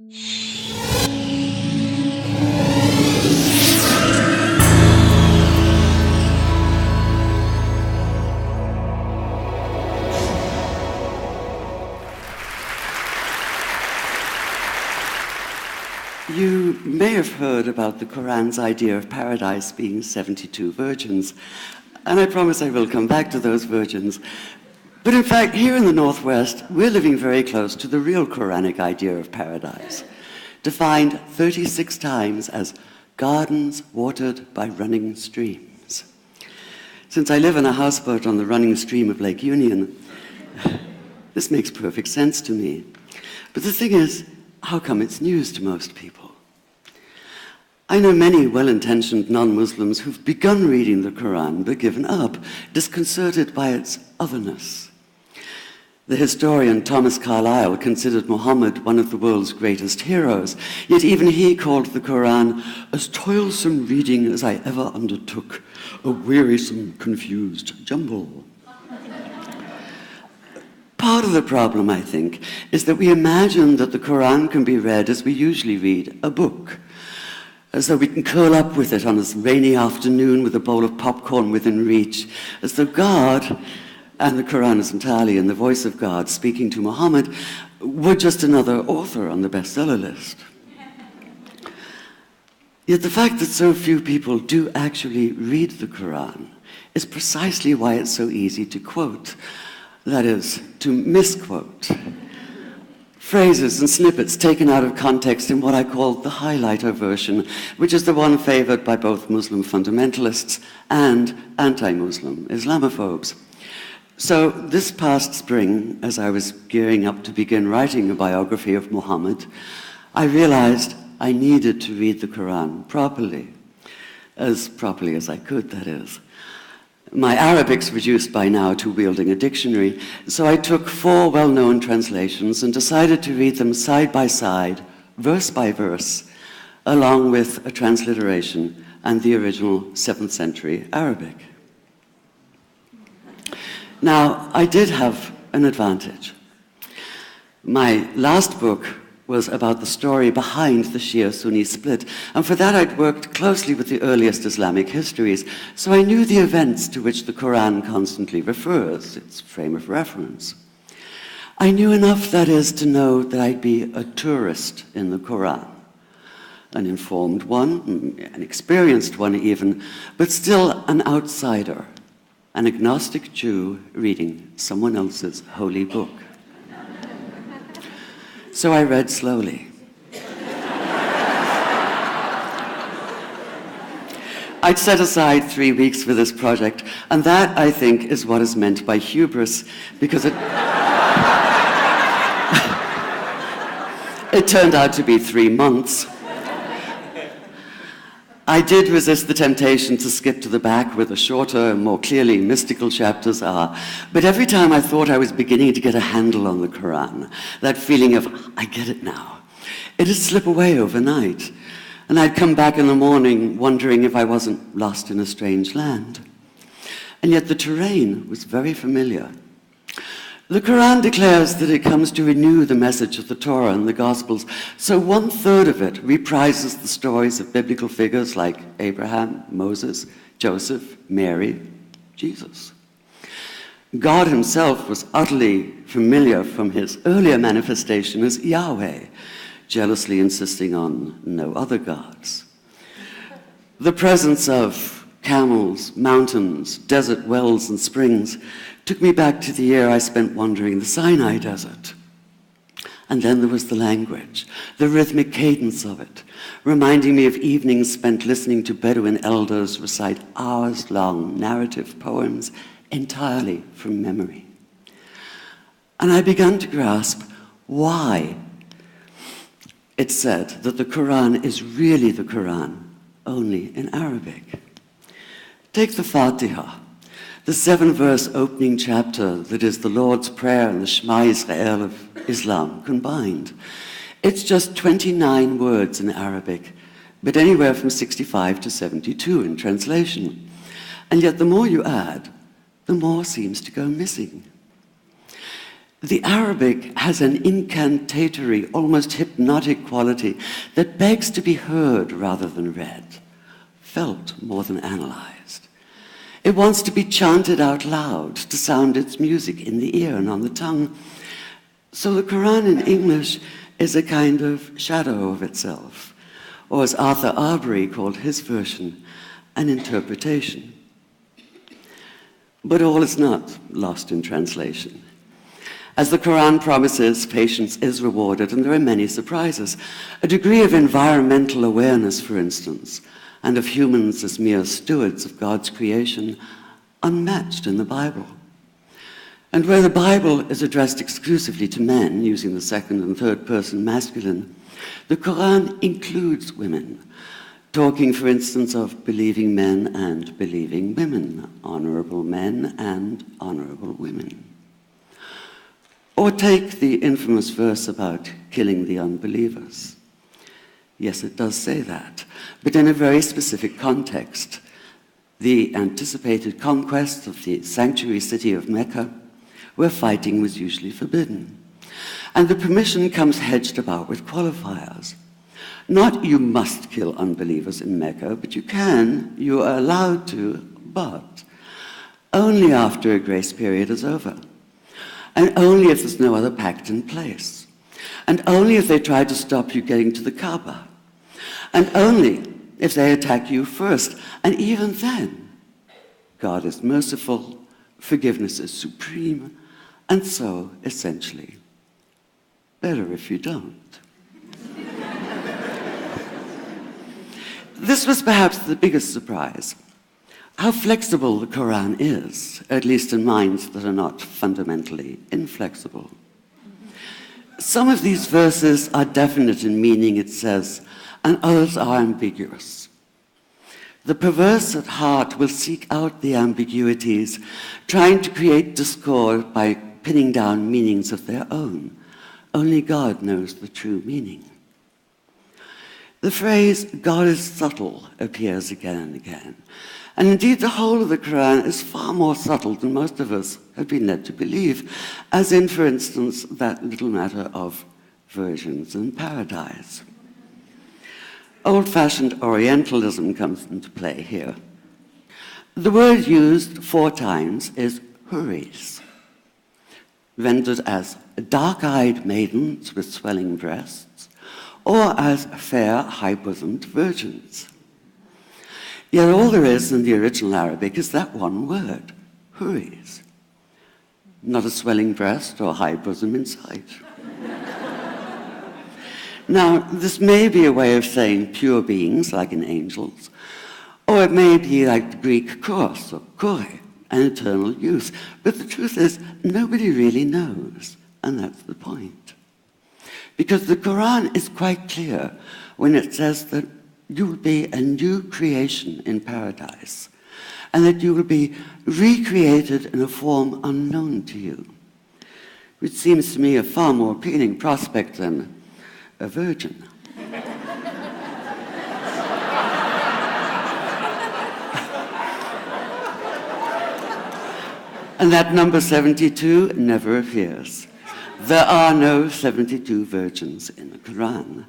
You may have heard about the Koran's idea of paradise being 72 virgins, and I promise I will come back to those virgins. But in fact, here in the Northwest, we're living very close to the real Quranic idea of paradise, defined 36 times as gardens watered by running streams. Since I live in a houseboat on the running stream of Lake Union, this makes perfect sense to me. But the thing is, how come it's news to most people? I know many well-intentioned non-Muslims who've begun reading the Quran but given up, disconcerted by its otherness. The historian Thomas Carlyle considered Muhammad one of the world's greatest heroes, yet even he called the Quran as toilsome reading as I ever undertook, a wearisome, confused jumble. Part of the problem, I think, is that we imagine that the Quran can be read as we usually read a book, as though we can curl up with it on a rainy afternoon with a bowl of popcorn within reach, as though God, and the Quran is entirely in the voice of God speaking to Muhammad, were just another author on the bestseller list. Yet the fact that so few people do actually read the Quran is precisely why it's so easy to quote. That is, to misquote. Phrases and snippets taken out of context in what I call the highlighter version, which is the one favored by both Muslim fundamentalists and anti-Muslim Islamophobes. So this past spring, as I was gearing up to begin writing a biography of Muhammad, I realized I needed to read the Quran properly as I could, that is. My Arabic's reduced by now to wielding a dictionary, so I took 4 well-known translations and decided to read them side by side, verse by verse, along with a transliteration and the original 7th century Arabic. Now, I did have an advantage. My last book was about the story behind the Shia-Sunni split, and for that I'd worked closely with the earliest Islamic histories, so I knew the events to which the Quran constantly refers, its frame of reference. I knew enough, that is, to know that I'd be a tourist in the Quran, an informed one, an experienced one even, but still an outsider, an agnostic Jew reading someone else's holy book. So I read slowly. I'd set aside 3 weeks for this project, and that, I think, is what is meant by hubris, because it turned out to be 3 months. I did resist the temptation to skip to the back where the shorter, more clearly mystical chapters are, but every time I thought I was beginning to get a handle on the Quran, that feeling of, I get it now, it'd slip away overnight, and I'd come back in the morning wondering if I wasn't lost in a strange land. And yet the terrain was very familiar. The Quran declares that it comes to renew the message of the Torah and the Gospels, so 1/3 of it reprises the stories of biblical figures like Abraham, Moses, Joseph, Mary, Jesus. God himself was utterly familiar from his earlier manifestation as Yahweh, jealously insisting on no other gods. The presence of camels, mountains, desert wells, and springs took me back to the year I spent wandering the Sinai desert. And then there was the language, the rhythmic cadence of it, reminding me of evenings spent listening to Bedouin elders recite hours-long narrative poems entirely from memory. And I began to grasp why it's said that the Quran is really the Quran, only in Arabic. Take the Fatiha, the 7-verse opening chapter that is the Lord's Prayer and the Shema Israel of Islam combined. It's just 29 words in Arabic, but anywhere from 65 to 72 in translation. And yet the more you add, the more seems to go missing. The Arabic has an incantatory, almost hypnotic quality that begs to be heard rather than read, felt more than analyzed. It wants to be chanted out loud, to sound its music in the ear and on the tongue. So the Quran in English is a kind of shadow of itself, or as Arthur Arbery called his version, an interpretation. But all is not lost in translation. As the Quran promises, patience is rewarded, and there are many surprises. A degree of environmental awareness, for instance, and of humans as mere stewards of God's creation, unmatched in the Bible. And where the Bible is addressed exclusively to men, using the second and third person masculine, the Quran includes women, talking, for instance, of believing men and believing women, honorable men and honorable women. Or take the infamous verse about killing the unbelievers. Yes, it does say that, but in a very specific context. The anticipated conquest of the sanctuary city of Mecca, where fighting was usually forbidden. And the permission comes hedged about with qualifiers. Not you must kill unbelievers in Mecca, but you are allowed to, but only after a grace period is over. And only if there's no other pact in place. And only if they try to stop you getting to the Kaaba. And only if they attack you first. And even then, God is merciful, forgiveness is supreme, and so, essentially, better if you don't. This was perhaps the biggest surprise. How flexible the Quran is, at least in minds that are not fundamentally inflexible. Some of these verses are definite in meaning, it says, and others are ambiguous. The perverse at heart will seek out the ambiguities, trying to create discord by pinning down meanings of their own. Only God knows the true meaning. The phrase, God is subtle, appears again and again. And indeed, the whole of the Quran is far more subtle than most of us have been led to believe, as in, for instance, that little matter of virgins and paradise. Old-fashioned Orientalism comes into play here. The word used 4 times is huris, rendered as dark-eyed maidens with swelling breasts, or as fair, high-bosomed virgins. Yet all there is in the original Arabic is that one word, huris. Not a swelling breast or high bosom in sight. Now, this may be a way of saying pure beings, like in angels, or it may be like the Greek kos or kore, an eternal youth. But the truth is, nobody really knows, and that's the point. Because the Quran is quite clear when it says that you will be a new creation in paradise, and that you will be recreated in a form unknown to you, which seems to me a far more appealing prospect than a virgin. And that number 72 never appears. There are no 72 virgins in the Quran.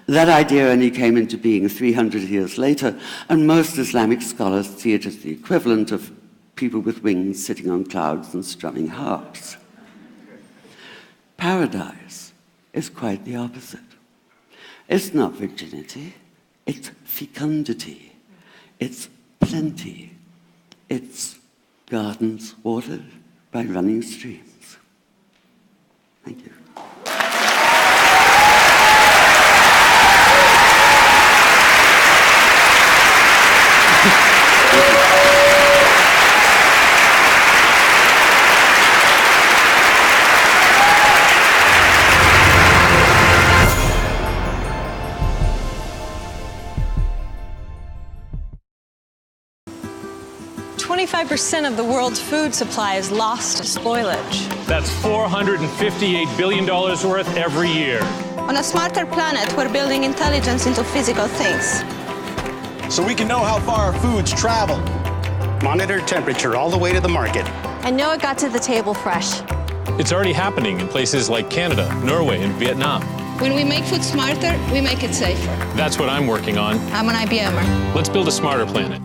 That idea only came into being 300 years later, and most Islamic scholars see it as the equivalent of people with wings sitting on clouds and strumming harps. Paradise is quite the opposite. It's not virginity, it's fecundity, it's plenty, it's gardens watered by running streams. Thank you. 25% of the world's food supply is lost to spoilage. That's $458 billion worth every year. On a smarter planet, we're building intelligence into physical things. So we can know how far our foods travel. Monitor temperature all the way to the market. And know it got to the table fresh. It's already happening in places like Canada, Norway, and Vietnam. When we make food smarter, we make it safer. That's what I'm working on. I'm an IBMer. Let's build a smarter planet.